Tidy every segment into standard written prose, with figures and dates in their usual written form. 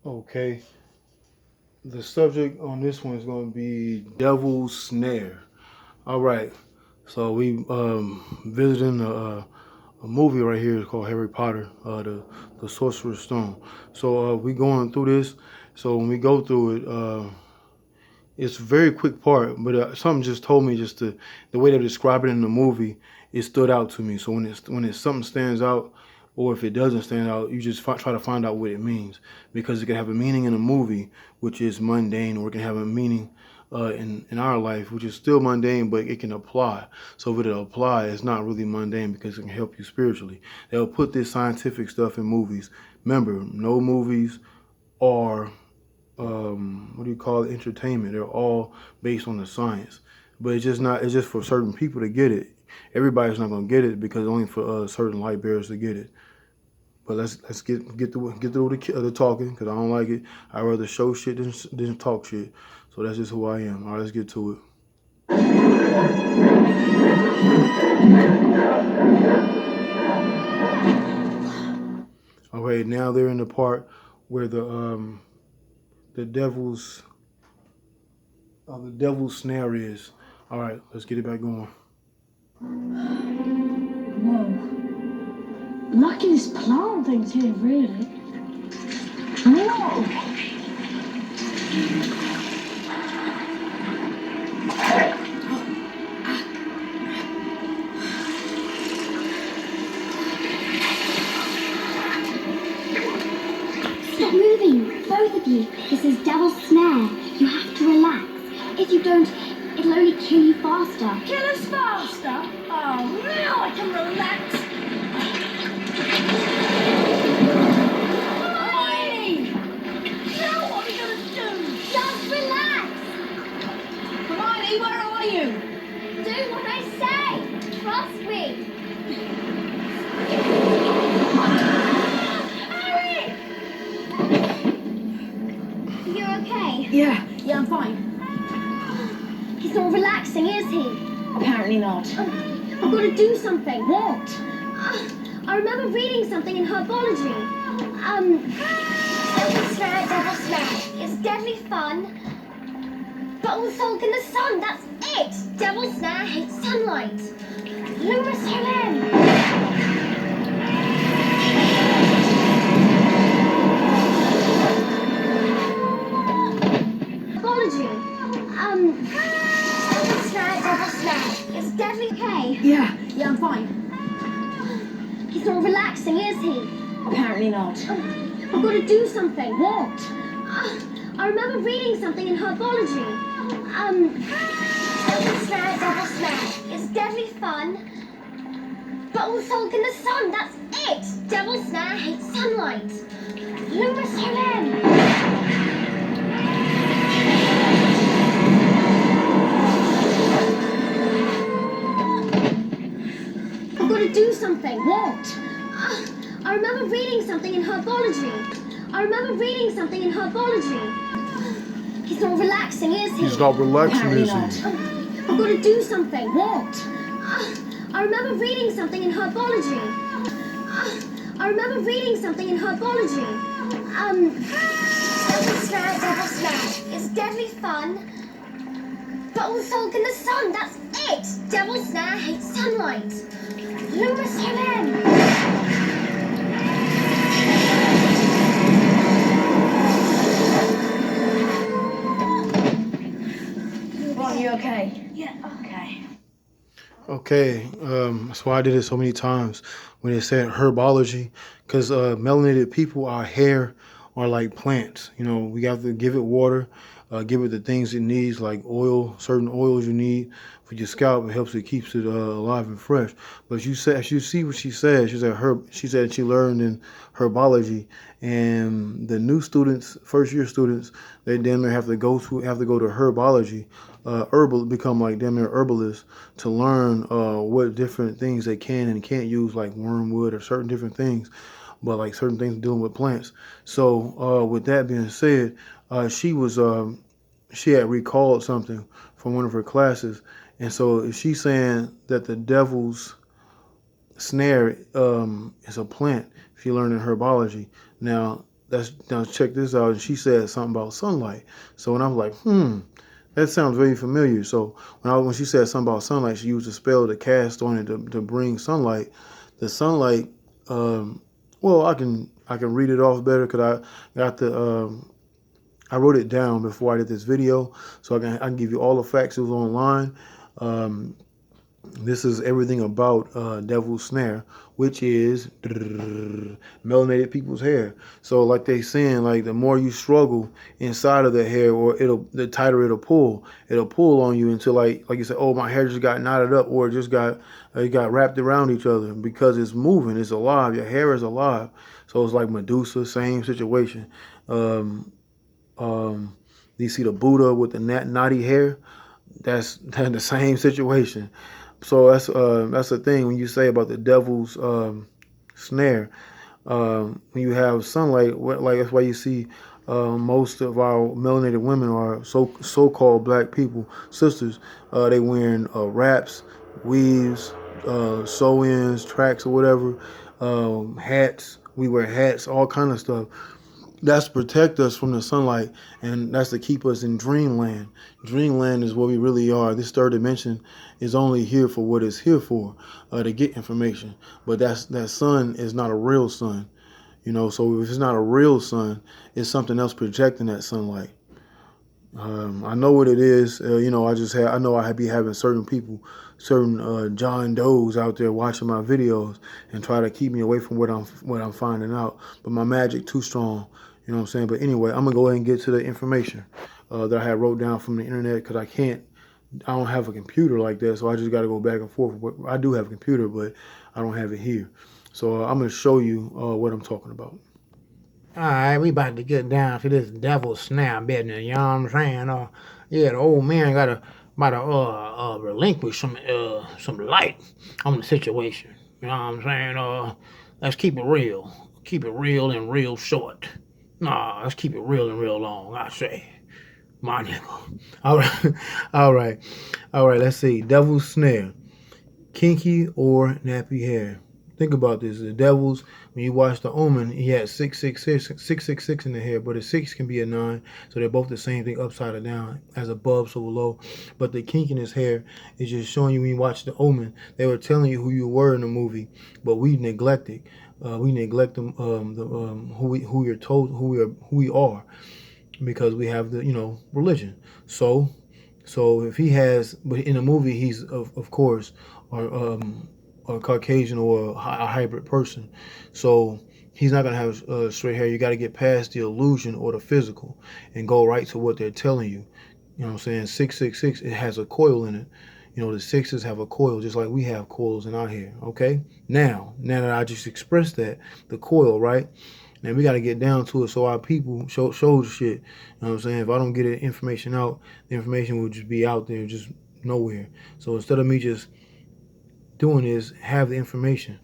Okay, the subject on this one is going to be Devil's Snare. All right, so we visiting a movie right here called Harry Potter, the Sorcerer's Stone. So we going through this. So when we go through it, it's a very quick part, but something just told me just the way they describe it in the movie, it stood out to me. So when it's something stands out, or if it doesn't stand out, you just try to find out what it means because it can have a meaning in a movie, which is mundane, or it can have a meaning in our life, which is still mundane, but it can apply. So if it apply, it's not really mundane because it can help you spiritually. They'll put this scientific stuff in movies. Remember, no movies are what do you call it, entertainment. They're all based on the science, but it's just not. It's just for certain people to get it. Everybody's not gonna get it because only for certain light bearers to get it. But let's get through the talking because I don't like it. I rather show shit than talk shit. So that's just who I am. All right, let's get to it. Okay, now they're in the part where the devil's snare is. All right, let's get it back going. Whoa. Lucky this plant thing's here, really. Whoa! Stop moving, both of you. This is Devil's Snare. You have to relax. If you don't, it'll only kill you faster. Kill us faster? Oh, now I can relax. Hermione! Now what are we gonna do? Just relax. Hermione, where are you? Do what I say. Trust me. Harry! You're okay. Yeah, I'm fine. He's not relaxing, is he? Apparently not. I've got to do something. What? I remember reading something in herbology. Devil snare. It's deadly fun, but will sulk in the sun. That's it. Devil snare hates sunlight. Lumus Helem. Herbology. Devil snare. It's deadly okay. Yeah, I'm fine. He's not relaxing, is he? Apparently not. I've got to do something. What? I remember reading something in herbology. Devil snare. It's deadly fun, but will sulk in the sun. That's it. Devil snare hates sunlight. Lumus Helem. I've got to do something. What? I remember reading something in herbology. He's not relaxing, is he? He's not relaxing, Apparently is he? not. I've got to do something. What? I remember reading something in herbology. Devil snare. It's deadly fun, but will sulk in the sun. That's it. Devil snare hates sunlight. Lumus Helem. Are you okay? Yeah, okay. Okay, that's why I did it so many times when it said herbology, because melanated people, our hair are like plants. You know, we have to give it water, give it the things it needs, like oil, certain oils you need for your scalp. It helps, it keeps it alive and fresh. But you see what she said. She said she learned in herbology, and the new students, first year students, they damn near have to go to herbology, become like damn near herbalists to learn what different things they can and can't use, like wormwood or certain different things, but like certain things dealing with plants. So with that being said, she had recalled something from one of her classes, and so she's saying that the devil's snare is a plant she learned in herbology. Now now check this out. And she said something about sunlight. So when I was like, that sounds very familiar. So when she said something about sunlight, she used a spell to cast on it to bring sunlight. The sunlight, well, I can read it off better because I got I wrote it down before I did this video, so I can give you all the facts. It was online. This is everything about Devil's Snare, which is melanated people's hair. So like they saying, like the more you struggle inside of the hair, or the tighter it'll pull on you until like you said, oh, my hair just got knotted up, or it got wrapped around each other because it's moving, it's alive. Your hair is alive. So it's like Medusa, same situation. You see the Buddha with the knotty hair? That's the same situation. So that's the thing when you say about the devil's snare. When you have sunlight, like that's why you see most of our melanated women are so-called black people, sisters. They wearing wraps, weaves, sew-ins, tracks, or whatever, hats. We wear hats, all kind of stuff. That's to protect us from the sunlight, and that's to keep us in dreamland. Dreamland is what we really are. This third dimension is only here for what it's here for, to get information. But that sun is not a real sun, So if it's not a real sun, it's something else projecting that sunlight. I know what it is. I know I be having certain people, certain John Does out there watching my videos and try to keep me away from what I'm finding out. But my magic too strong. You know what I'm saying? But anyway, I'm going to go ahead and get to the information that I had wrote down from the internet, because I don't have a computer like that, so I just got to go back and forth. I do have a computer, but I don't have it here. So I'm going to show you what I'm talking about. All right, we about to get down to this devil's snare business, you know what I'm saying? Yeah, the old man about to relinquish some light on the situation. You know what I'm saying? Let's keep it real. Keep it real and real short. Nah, let's keep it real and real long, I say. My nigga. All right, let's see. Devil's snare. Kinky or nappy hair. Think about this. The devil's, when you watch The Omen, he had 666 in the hair, but a 6 can be a 9, so they're both the same thing, upside or down, as above, so below. But the kink in his hair is just showing you when you watch The Omen, they were telling you who you were in the movie, but we neglected. We neglect who you're told who we are, because we have the religion. So if he has, but in the movie he's of course a Caucasian or a hybrid person, so he's not gonna have straight hair. You got to get past the illusion or the physical and go right to what they're telling you. You know what I'm saying? 666, it has a coil in it. The sixes have a coil, just like we have coils in our hair. Okay, now that I just expressed that, the coil, right? Now we got to get down to it, so our people show the shit. You know what I'm saying? If I don't get the information out, the information will just be out there, just nowhere. So instead of me just doing this, have the information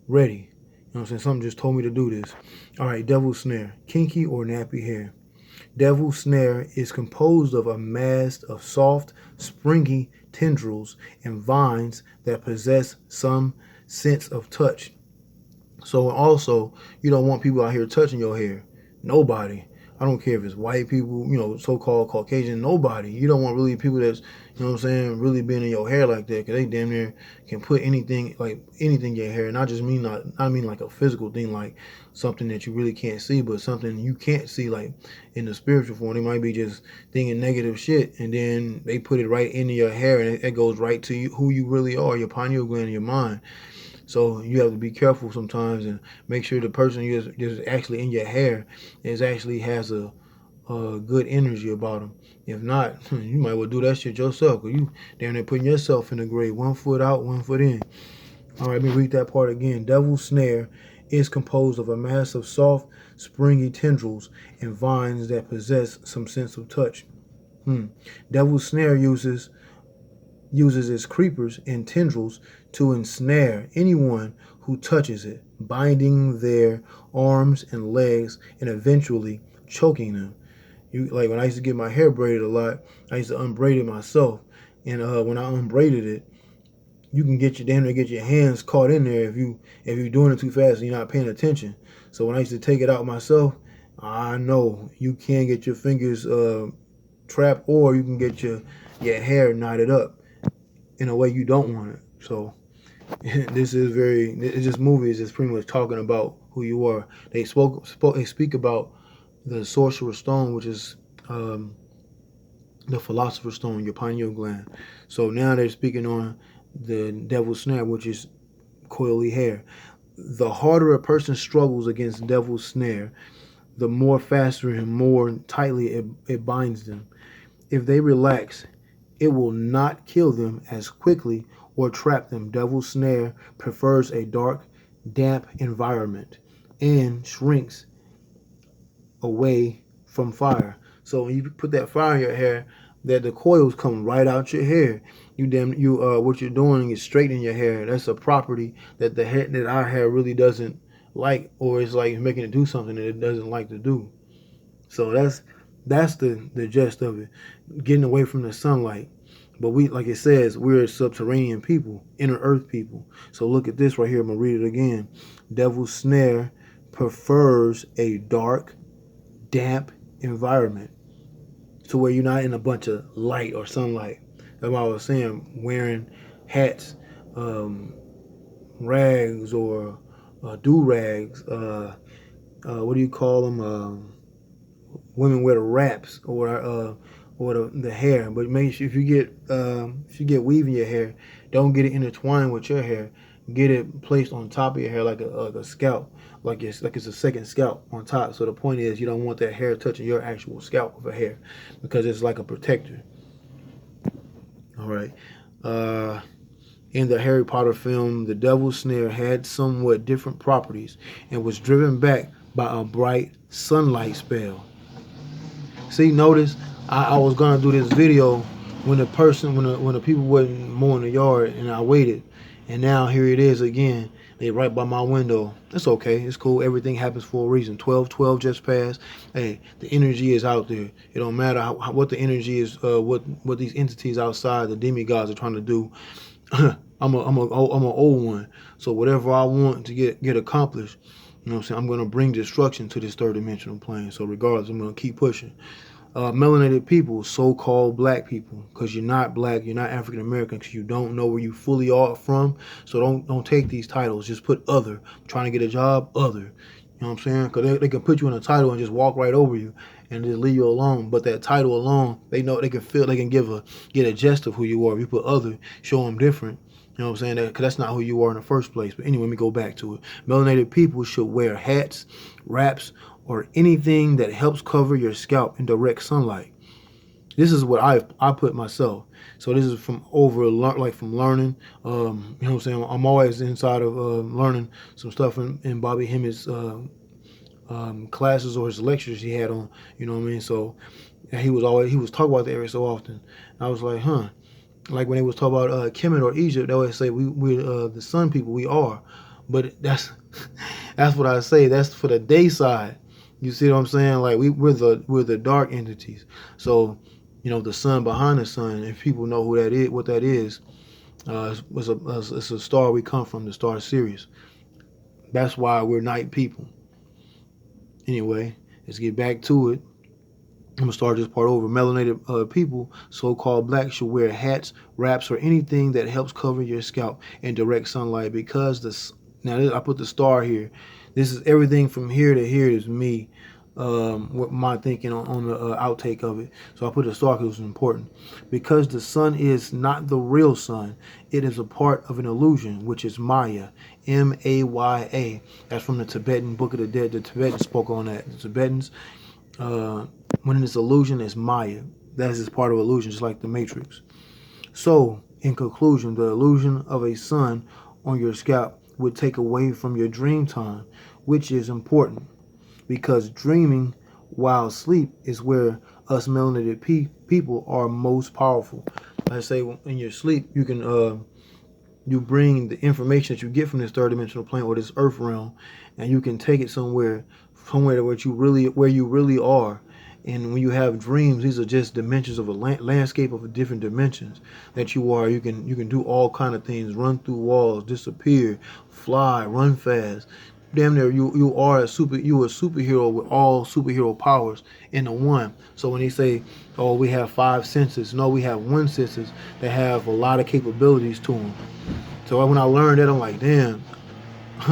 ready. You know what I'm saying? Something just told me to do this. All right, devil's snare. Kinky or nappy hair. Devil's snare is composed of a mass of soft, springy tendrils and vines that possess some sense of touch. So also, you don't want people out here touching your hair. Nobody. I don't care if it's white people, so-called Caucasian, nobody. You don't want really people that's, really being in your hair like that, because they damn near can put anything in your hair. And I mean like a physical thing, like something that you really can't see, but something you can't see, like in the spiritual form. They might be just thinking negative shit, and then they put it right into your hair, and it goes right to you, who you really are, your pineal gland in your mind. So you have to be careful sometimes and make sure the person is actually in your hair actually has a good energy about them. If not, you might well do that shit yourself, because you damn near putting yourself in the grave, 1 foot out, 1 foot in. All right, let me read that part again. Devil's snare is composed of a mass of soft, springy tendrils and vines that possess some sense of touch. Devil's snare uses its creepers and tendrils to ensnare anyone who touches it, binding their arms and legs and eventually choking them. Like when I used to get my hair braided a lot, I used to unbraid it myself, and when I unbraided it, you can get your hands caught in there if you're doing it too fast and you're not paying attention. So when I used to take it out myself, I know you can get your fingers trapped, or you can get your hair knotted up in a way you don't want it. So this movie is just pretty much talking about who you are. They speak about the sorcerer's stone, which is um, the philosopher's stone, your pineal gland. So now they're speaking on the devil's snare, which is coily hair. The harder a person struggles against devil's snare, the more faster and more tightly it binds them. If they relax, it will not kill them as quickly or trap them. Devil's snare prefers a dark, damp environment and shrinks away from fire. So when you put that fire in your hair, that the coils come right out your hair. What you're doing is straightening your hair. That's a property that that our hair really doesn't like, or it's like making it do something that it doesn't like to do. So that's the gist of it. Getting away from the sunlight. But we, like it says, we're subterranean people, inner earth people. So look at this right here. I'm gonna read it again. Devil's snare prefers a dark, damp environment, to where you're not in a bunch of light or sunlight. That's why I was saying wearing hats, rags or do rags. What do you call them? Women wear the wraps or the hair. But make sure if you get weave in your hair, don't get it intertwined with your hair. Get it placed on top of your hair like a scalp, like it's a second scalp on top. So the point is, you don't want that hair touching your actual scalp of a hair, because it's like a protector. All right. In the Harry Potter film, the Devil's Snare had somewhat different properties and was driven back by a bright sunlight spell. See, notice I was gonna do this video when the people wasn't mowing the yard, and I waited, and now here it is again. They right by my window. It's okay. It's cool. Everything happens for a reason. 12/12 just passed. Hey, the energy is out there. It don't matter what the energy is. What these entities outside, the demigods, are trying to do. I'm an old one. So whatever I want to get accomplished, you know what I'm saying, I'm gonna bring destruction to this third dimensional plane. So regardless, I'm gonna keep pushing. Melanated people, so-called black people, because you're not black, you're not African American, because you don't know where you fully are from. So don't take these titles. Just put other. I'm trying to get a job, other. You know what I'm saying? Because they can put you in a title and just walk right over you and just leave you alone. But that title alone, they know they can get a gist of who you are. If you put other, show them different. You know what I'm saying? Because that's not who you are in the first place. But anyway, let me go back to it. Melanated people should wear hats, wraps, or anything that helps cover your scalp in direct sunlight. This is what I put myself. So this is from learning. You know what I'm saying? I'm always inside of learning some stuff in Bobby Hemmett's classes or his lectures he had on. You know what I mean? So he was talking about that every so often. I was like, huh. Like when they was talking about Kemet or Egypt, they always say we're the sun people. We are, but that's what I say. That's for the day side. You see what I'm saying? Like we're the dark entities. So, you know, the sun behind the sun. If people know who that is, what that is, it's a star we come from, the star Sirius. That's why we're night people. Anyway, let's get back to it. I'm gonna start this part over. Melanated people, so-called black, should wear hats, wraps, or anything that helps cover your scalp in direct sunlight. Because I put the star here. This is everything from here to here is me. What my thinking on the outtake of it. So I put the star because it's important. Because the sun is not the real sun, it is a part of an illusion, which is Maya, Maya. That's from the Tibetan Book of the Dead. The Tibetans spoke on that. The Tibetans. When it's illusion, it's Maya. That is part of illusion, just like the Matrix. So, in conclusion, the illusion of a sun on your scalp would take away from your dream time, which is important, because dreaming while asleep is where us melanated people are most powerful. I say in your sleep, you can you bring the information that you get from this third dimensional plane or this earth realm, and you can take it somewhere where you really are. And when you have dreams, these are just dimensions of a landscape of different dimensions that you are. You can do all kind of things: run through walls, disappear, fly, run fast, damn near you are a superhero with all superhero powers in the one. So when they say, oh, we have 5 senses, no, we have one senses that have a lot of capabilities to them. So when I learned that, I'm like, damn.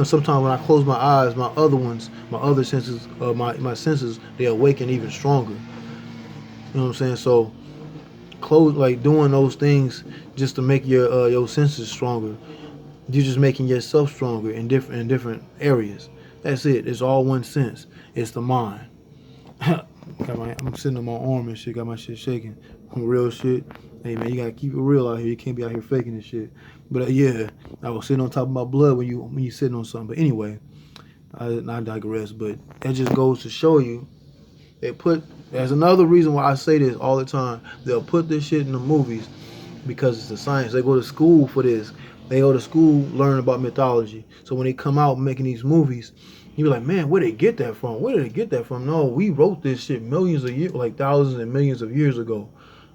Sometimes when I close my eyes, my other senses, my senses, they awaken even stronger. You know what I'm saying? So doing those things just to make your senses stronger. You're just making yourself stronger in different areas. That's it. It's all one sense. It's the mind. I'm sitting on my arm and shit. Got my shit shaking. Real shit. Hey man, you gotta keep it real out here. You can't be out here faking this shit. But yeah, I was sitting on top of my blood when you sitting on something. But anyway, I digress. But that just goes to show you. There's another reason why I say this all the time. They'll put this shit in the movies because it's the science. They go to school for this. They go to school learn about mythology. So when they come out making these movies, you're like, man, where did they get that from? Where did they get that from? No, we wrote this shit millions of years, like thousands and millions of years ago.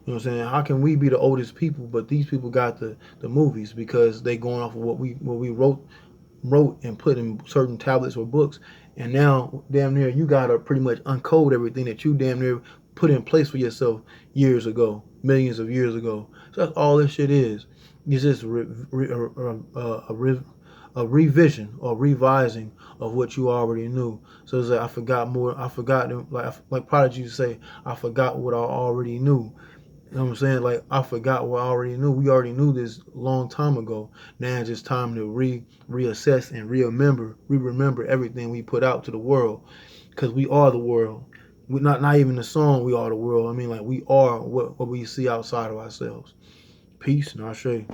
You know what I'm saying? How can we be the oldest people, but these people got the movies because they going off of what we wrote and put in certain tablets or books. And now, damn near, you gotta pretty much uncode everything that you damn near put in place for yourself years ago, millions of years ago. So that's all this shit is. It's just a revision or revising of what you already knew. So it's like I forgot, like Prodigy used to say, I forgot what I already knew. You know what I'm saying? Like, I forgot what I already knew. We already knew this long time ago. Now it's just time to reassess and remember everything we put out to the world. Because we are the world. We not even the song, we are the world. I mean, like, we are what we see outside of ourselves. Peace and Ashe.